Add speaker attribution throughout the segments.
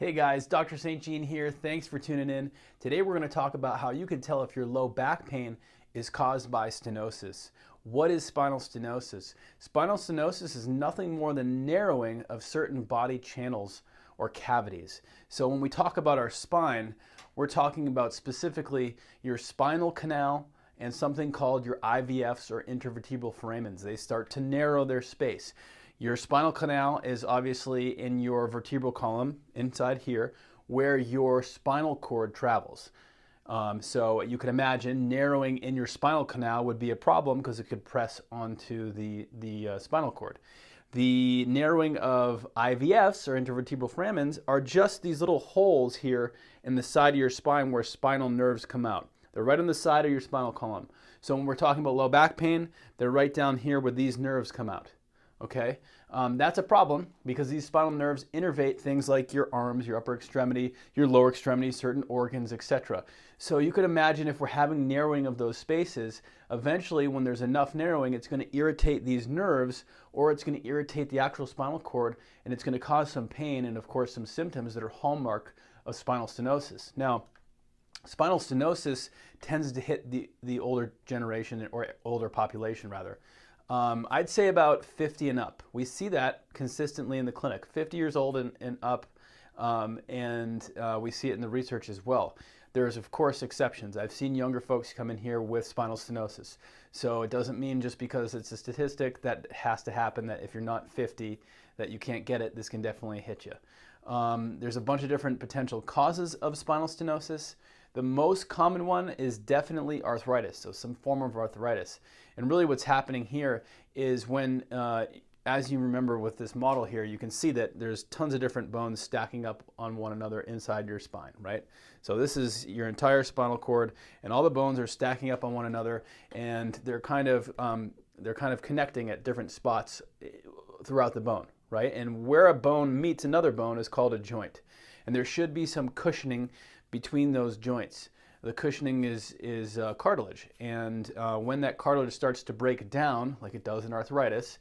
Speaker 1: Hey guys, Dr. St. Jean here. Thanks for tuning in. Today we're going to talk about how you can tell if your low back pain is caused by stenosis. What is spinal stenosis? Spinal stenosis is nothing more than narrowing of certain body channels or cavities. So when we talk about our spine, we're talking about specifically your spinal canal and something called your IVFs or intervertebral foramens. They start to narrow their space. Your spinal canal is obviously in your vertebral column inside here where your spinal cord travels. So you can imagine narrowing in your spinal canal would be a problem because it could press onto the spinal cord. The narrowing of IVFs or intervertebral foramens are just these little holes here in the side of your spine where spinal nerves come out. They're right on the side of your spinal column. So when we're talking about low back pain, they're right down here where these nerves come out. Okay, that's a problem because these spinal nerves innervate things like your arms, your upper extremity, your lower extremity, certain organs, etc. So you could imagine if we're having narrowing of those spaces, eventually when there's enough narrowing, it's going to irritate these nerves or it's going to irritate the actual spinal cord and it's going to cause some pain and of course some symptoms that are hallmark of spinal stenosis. Now, spinal stenosis tends to hit the older generation or older population rather. I'd say about 50 and up. We see that consistently in the clinic, 50 years old and up, and we see it in the research as well. There's, of course, exceptions. I've seen younger folks come in here with spinal stenosis. So it doesn't mean just because it's a statistic that has to happen that if you're not 50 that you can't get it. This can definitely hit you. There's a bunch of different potential causes of spinal stenosis. The most common one is definitely arthritis, so some form of arthritis. And really what's happening here is when, as you remember with this model here, you can see that there's tons of different bones stacking up on one another inside your spine, right? So this is your entire spinal cord, and all the bones are stacking up on one another, and they're kind of connecting at different spots throughout the bone, right? And where a bone meets another bone is called a joint. And there should be some cushioning between those joints. The cushioning is cartilage, and when that cartilage starts to break down, like it does in arthritis,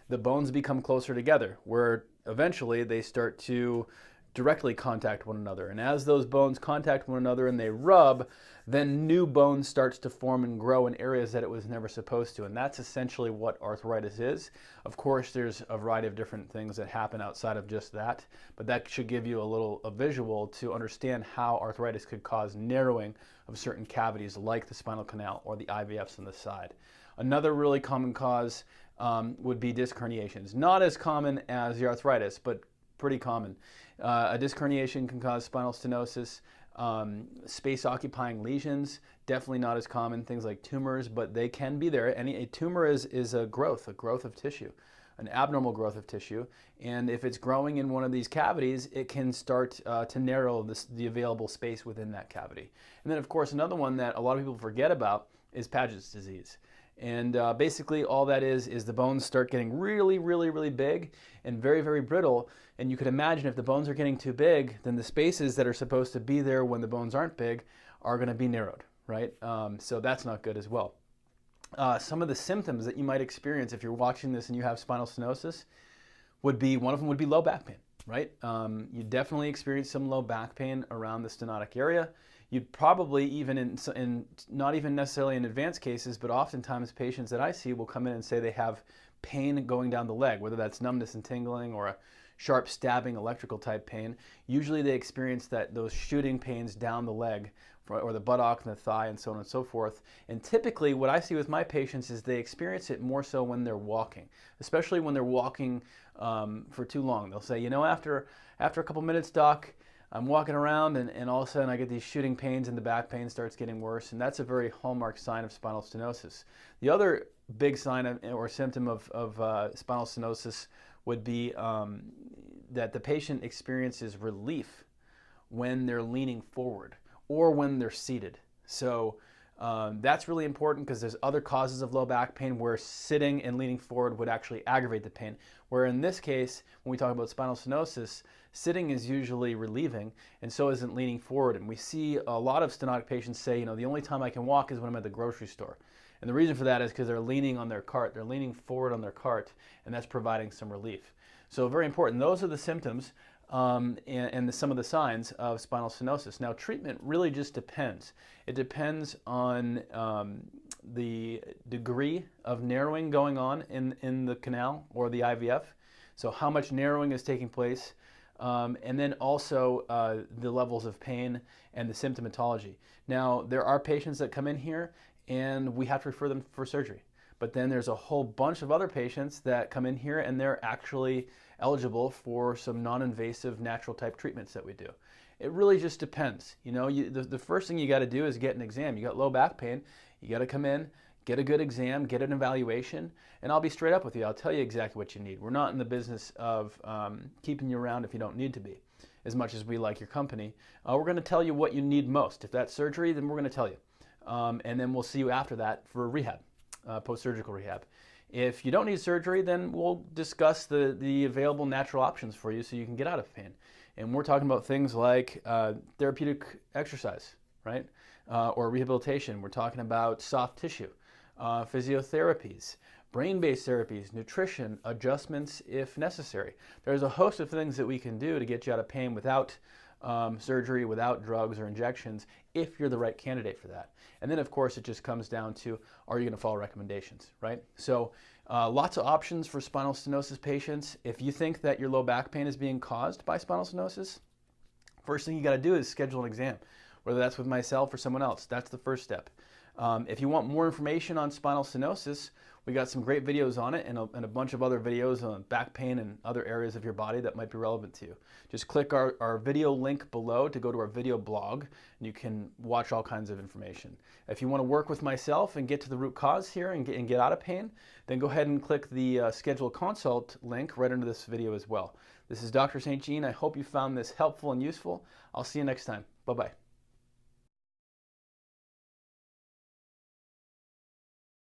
Speaker 1: the bones become closer together, where eventually they start to directly contact one another. And as those bones contact one another and they rub, then new bone starts to form and grow in areas that it was never supposed to. And that's essentially what arthritis is. Of course, there's a variety of different things that happen outside of just that, but that should give you a visual to understand how arthritis could cause narrowing of certain cavities like the spinal canal or the IVFs on the side. Another really common cause would be disc herniations. Not as common as the arthritis, but pretty common. A disc herniation can cause spinal stenosis. Space-occupying lesions, definitely not as common. Things like tumors, but they can be there. A tumor is a growth of tissue, an abnormal growth of tissue. And if it's growing in one of these cavities, it can start to narrow the available space within that cavity. And then, of course, another one that a lot of people forget about is Paget's disease. And basically all that is the bones start getting really, really, really big and very, very brittle. And you could imagine if the bones are getting too big, then the spaces that are supposed to be there when the bones aren't big are going to be narrowed, right? So that's not good as well. Some of the symptoms that you might experience if you're watching this and you have spinal stenosis would be, one of them would be low back pain, right? You definitely experience some low back pain around the stenotic area. You'd probably even in not even necessarily in advanced cases, but oftentimes patients that I see will come in and say they have pain going down the leg, whether that's numbness and tingling or a sharp stabbing electrical type pain. Usually they experience those shooting pains down the leg or the buttock and the thigh and so on and so forth. And typically what I see with my patients is they experience it more so when they're walking, especially when they're walking for too long. They'll say, you know, after a couple minutes, doc, I'm walking around and all of a sudden I get these shooting pains and the back pain starts getting worse, and that's a very hallmark sign of spinal stenosis. The other big sign or symptom of spinal stenosis would be that the patient experiences relief when they're leaning forward or when they're seated. So that's really important because there's other causes of low back pain where sitting and leaning forward would actually aggravate the pain. Where in this case, when we talk about spinal stenosis, sitting is usually relieving and so isn't leaning forward. And we see a lot of stenotic patients say, you know, the only time I can walk is when I'm at the grocery store. And the reason for that is because they're leaning on their cart. They're leaning forward on their cart, and that's providing some relief. So very important. Those are the symptoms. and some of the signs of spinal stenosis. Now, treatment really just depends. It depends on the degree of narrowing going on in the canal or the IVF. So how much narrowing is taking place, and then also the levels of pain and the symptomatology. Now, there are patients that come in here and we have to refer them for surgery. But then there's a whole bunch of other patients that come in here and they're actually eligible for some non-invasive natural type treatments that we do. It really just depends. You know, the first thing you got to do is get an exam. You got low back pain, you got to come in, get a good exam, get an evaluation, and I'll be straight up with you. I'll tell you exactly what you need. We're not in the business of keeping you around if you don't need to be, as much as we like your company. We're going to tell you what you need most. If that's surgery, then we're going to tell you. And then we'll see you after that for rehab, post-surgical rehab. If you don't need surgery, then we'll discuss the available natural options for you so you can get out of pain. And we're talking about things like therapeutic exercise, right? Or rehabilitation. We're talking about soft tissue, physiotherapies, brain-based therapies, nutrition, adjustments if necessary. There's a host of things that we can do to get you out of pain without surgery, without drugs or injections, if you're the right candidate for that. And then, of course, it just comes down to, are you going to follow recommendations, right? So lots of options for spinal stenosis patients. If you think that your low back pain is being caused by spinal stenosis, first thing you got to do is schedule an exam, whether that's with myself or someone else. That's the first step. If you want more information on spinal stenosis, we got some great videos on it and a bunch of other videos on back pain and other areas of your body that might be relevant to you. Just click our video link below to go to our video blog, and you can watch all kinds of information. If you want to work with myself and get to the root cause here and get out of pain, then go ahead and click the schedule consult link right under this video as well. This is Dr. St. Jean. I hope you found this helpful and useful. I'll see you next time. Bye-bye.